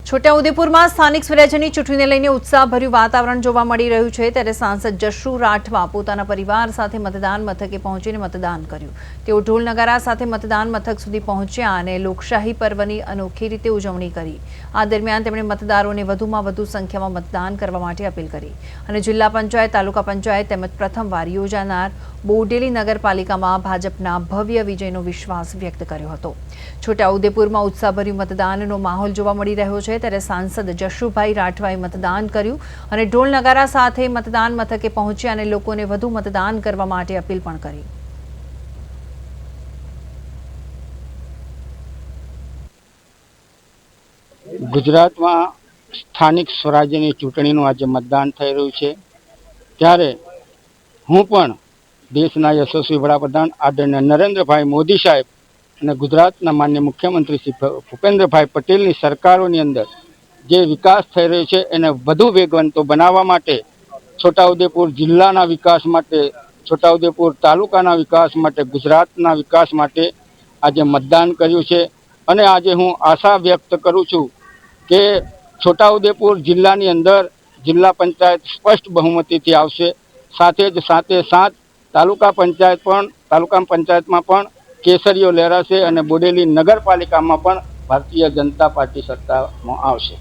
છોટાઉદેપુરમાં સ્થાનિક સ્વરાજ્યની ચૂંટણીને લઈને ઉત્સાહભર્યું વાતાવરણ જોવા મળી રહ્યું છે ત્યારે સાંસદ જશુ રાઠવા પોતાના પરિવાર સાથે મતદાન મથકે પહોંચીને મતદાન કર્યું। તેઓ ઢોલ નગારા સાથે મતદાન મથક સુધી પહોંચ્યા અને લોકશાહી પર્વની અનોખી રીતે ઉજવણી કરી। આ દરમિયાન તેમણે મતદારોને વધુમાં વધુ સંખ્યામાં મતદાન કરવા માટે અપીલ કરી અને જિલ્લા પંચાયત, તાલુકા પંચાયત તેમજ પ્રથમવાર યોજાનાર બોડેલી નગરપાલિકામાં ભાજપના ભવ્ય વિજયનો વિશ્વાસ વ્યક્ત કર્યો હતો। છોટાઉદેપુરમાં ઉત્સાહભર્યું મતદાનનો માહોલ જોવા મળી રહ્યો છે ત્યારે સાંસદ જશુભાઈ રાઠવાએ મતદાન કર્યું અને ઢોલ નગારા સાથે મતદાન મથકે પહોંચ્યા અને લોકોને વધુ મતદાન કરવા માટે અપીલ પણ કરી। ગુજરાતમાં સ્થાનિક સ્વરાજ્યની ચૂંટણીનું આજે મતદાન થઈ રહ્યું છે ત્યારે હું પણ દેશના યશસ્વી વડાપ્રધાન આદરણીય નરેન્દ્રભાઈ મોદી સાહેબ અને ગુજરાતના માનનીય મુખ્યમંત્રી શ્રી ભૂપેન્દ્રભાઈ પટેલની સરકારોની અંદર જે વિકાસ થઈ રહ્યો છે એને વધુ વેગવંતો બનાવવા માટે, છોટાઉદેપુર જિલ્લાના વિકાસ માટે, છોટાઉદેપુર તાલુકાના વિકાસ માટે, ગુજરાતના વિકાસ માટે આજે મતદાન કર્યું છે। અને આજે હું આશા વ્યક્ત કરું છું કે છોટાઉદેપુર જિલ્લાની અંદર જિલ્લા પંચાયત સ્પષ્ટ બહુમતીથી આવશે। સાથે તાલુકા પંચાયતમાં પણ કેસરીઓ લહેરાશે અને બોડેલી નગરપાલિકામાં પણ ભારતીય જનતા પાર્ટી સત્તામાં આવશે।